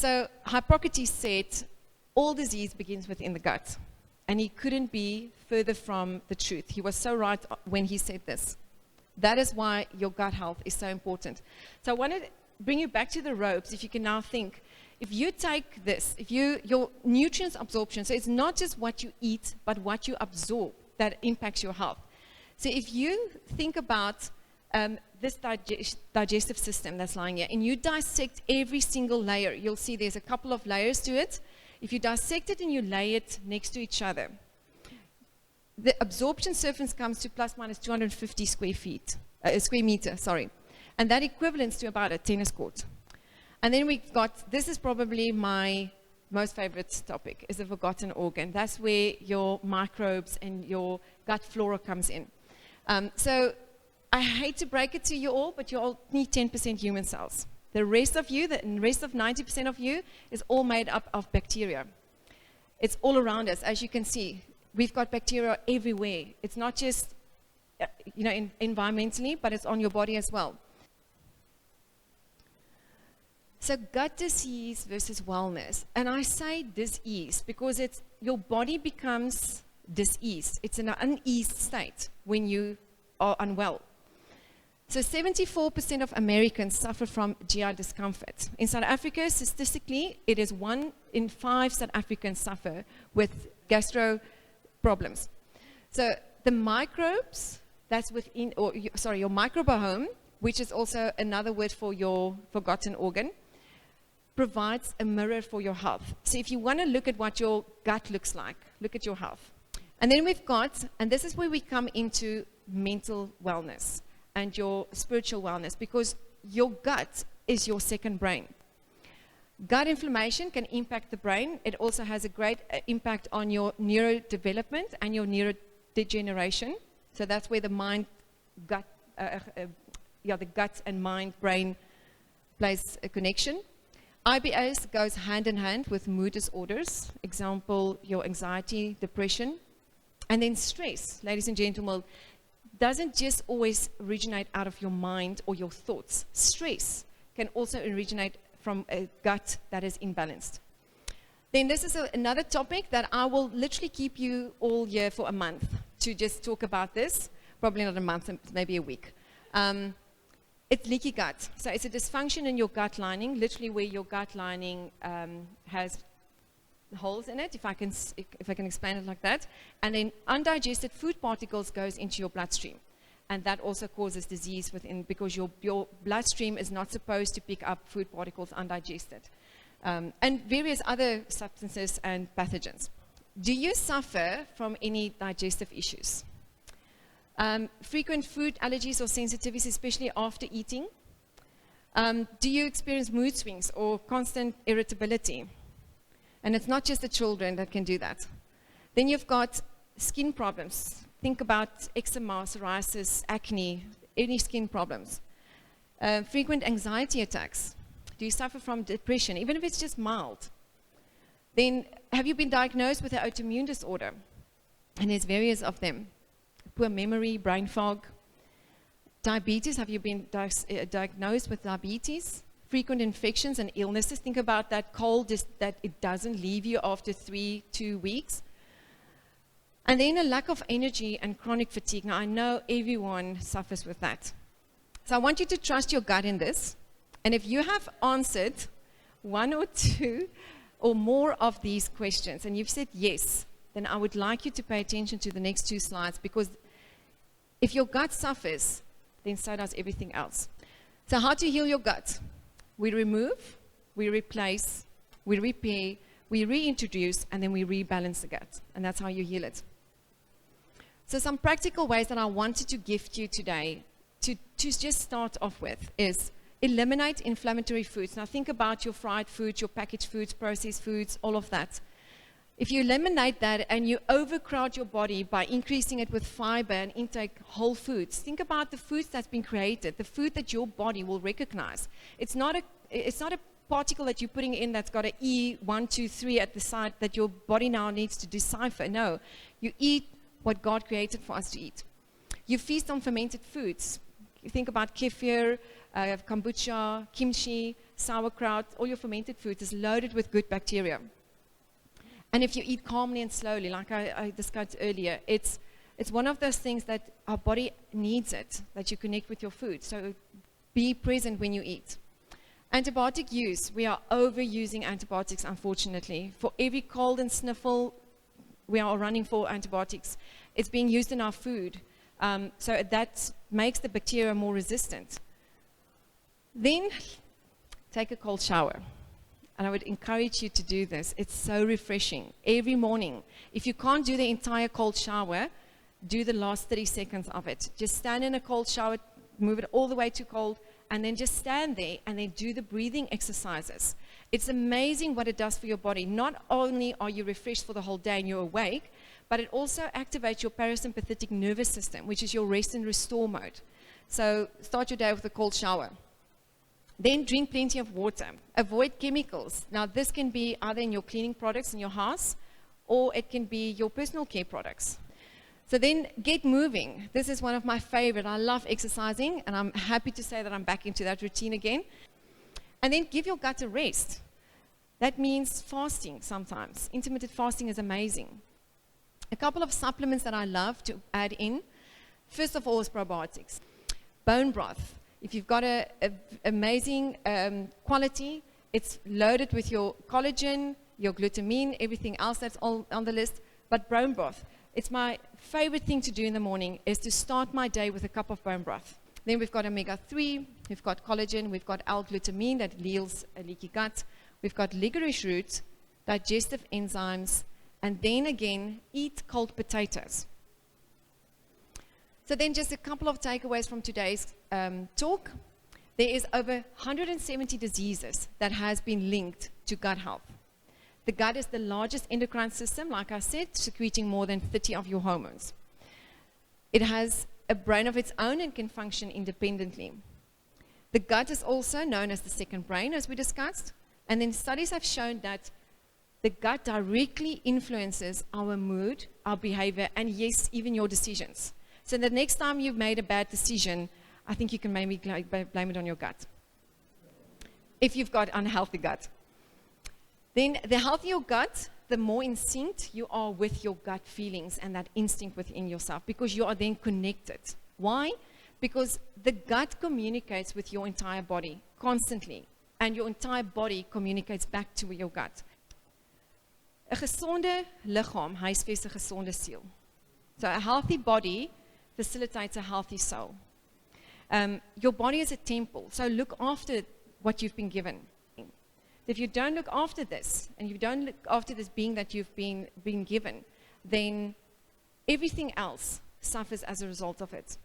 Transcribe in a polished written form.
So Hippocrates said, all disease begins within the gut. And he couldn't be further from the truth. He was so right when he said this. That is why your gut health is so important. So I want to bring you back to the ropes, if you can now think. If you take this, your nutrients absorption, so it's not just what you eat, but what you absorb that impacts your health. So if you think about this digestive system that's lying here, and you dissect every single layer, you'll see there's a couple of layers to it. If you dissect it and you lay it next to each other, the absorption surface comes to plus minus 250 square meter, and that equivalents to about a tennis court. And then we've got, this is probably my most favorite topic, is the forgotten organ. That's where your microbes and your gut flora comes in. So I hate to break it to you all, but you all need 10% human cells. The rest of you, the rest of 90% of you, is all made up of bacteria. It's all around us, as you can see. We've got bacteria everywhere. It's not just, environmentally, but it's on your body as well. So gut disease versus wellness. And I say disease because your body becomes diseased. It's in an uneased state when you are unwell. So 74% of Americans suffer from GI discomfort. In South Africa, statistically, it is 1 in 5 South Africans suffer with gastro problems. So the microbes that's within, your microbiome, which is also another word for your forgotten organ, provides a mirror for your health. So if you want to look at what your gut looks like, look at your health. And then we've got, and this is where we come into mental wellness and your spiritual wellness, because your gut is your second brain. Gut inflammation can impact the brain. It also has a great impact on your neurodevelopment and your neurodegeneration. So that's where the gut and mind brain plays a connection. IBS goes hand in hand with mood disorders, example, your anxiety, depression. And then stress, ladies and gentlemen, doesn't just always originate out of your mind or your thoughts. Stress can also originate from a gut that is imbalanced. Then this is another topic that I will literally keep you all here for a month to just talk about this. Probably not a month, maybe a week. It's leaky gut. So it's a dysfunction in your gut lining, literally where your gut lining has holes in it, if I can explain it like that. And then undigested food particles goes into your bloodstream. And that also causes disease because your bloodstream is not supposed to pick up food particles undigested. And various other substances and pathogens. Do you suffer from any digestive issues? Frequent food allergies or sensitivities, especially after eating? Do you experience mood swings or constant irritability? And it's not just the children that can do that. Then you've got skin problems. Think about eczema, psoriasis, acne, any skin problems. Frequent anxiety attacks. Do you suffer from depression, even if it's just mild? Then have you been diagnosed with an autoimmune disorder? And there's various of them. Poor memory, brain fog. Diabetes, have you been diagnosed with diabetes? Frequent infections and illnesses. Think about that cold that it doesn't leave you after 2 weeks. And then a lack of energy and chronic fatigue. Now, I know everyone suffers with that. So I want you to trust your gut in this. And if you have answered 1 or 2 or more of these questions, and you've said yes, then I would like you to pay attention to the next 2 slides, because if your gut suffers, then so does everything else. So how to heal your gut? We remove, we replace, we repair, we reintroduce, and then we rebalance the gut. And that's how you heal it. So some practical ways that I wanted to gift you today to just start off with is eliminate inflammatory foods. Now think about your fried foods, your packaged foods, processed foods, all of that. If you eliminate that and you overcrowd your body by increasing it with fiber and intake whole foods, think about the foods that's been created, the food that your body will recognize. It's not a particle that you're putting in that's got an E1, 2, 3 at the side that your body now needs to decipher. No, you eat what God created for us to eat. You feast on fermented foods. You think about kefir, kombucha, kimchi, sauerkraut, all your fermented foods is loaded with good bacteria. And if you eat calmly and slowly, like I discussed earlier, it's one of those things that our body needs it, that you connect with your food. So be present when you eat. Antibiotic use. We are overusing antibiotics, unfortunately. For every cold and sniffle, we are running for antibiotics. It's being used in our food. So that makes the bacteria more resistant. Then take a cold shower. And I would encourage you to do this. It's so refreshing. Every morning. If you can't do the entire cold shower, do the last 30 seconds of it. Just stand in a cold shower, move it all the way to cold, and then just stand there and then do the breathing exercises. It's amazing what it does for your body. Not only are you refreshed for the whole day and you're awake, but it also activates your parasympathetic nervous system, which is your rest and restore mode. So start your day with a cold shower. Then drink plenty of water. Avoid chemicals. Now this can be either in your cleaning products in your house, or it can be your personal care products. So then get moving. This is one of my favorite. I love exercising, and I'm happy to say that I'm back into that routine again. And then give your gut a rest. That means fasting sometimes. Intermittent fasting is amazing. A couple of supplements that I love to add in. First of all is probiotics. Bone broth. If you've got an amazing quality, it's loaded with your collagen, your glutamine, everything else that's all on the list. But bone broth. It's my favorite thing to do in the morning is to start my day with a cup of bone broth. Then we've got omega-3, we've got collagen, we've got L-glutamine that heals a leaky gut, we've got licorice root, digestive enzymes, and then again, eat cold potatoes. So then just a couple of takeaways from today's talk. There is over 170 diseases that has been linked to gut health. The gut is the largest endocrine system, like I said, secreting more than 30 of your hormones. It has a brain of its own and can function independently. The gut is also known as the second brain, as we discussed, and then studies have shown that the gut directly influences our mood, our behavior, and yes, even your decisions. So the next time you've made a bad decision, I think you can maybe blame it on your gut, if you've got unhealthy gut. Then the healthier your gut, the more in sync you are with your gut feelings and that instinct within yourself, because you are then connected. Why? Because the gut communicates with your entire body constantly, and your entire body communicates back to your gut. 'n gesonde liggaam huisves 'n gesonde siel. So a healthy body facilitates a healthy soul. Your body is a temple, so look after what you've been given. If you don't look after this, and you don't look after this being that you've been given, then everything else suffers as a result of it.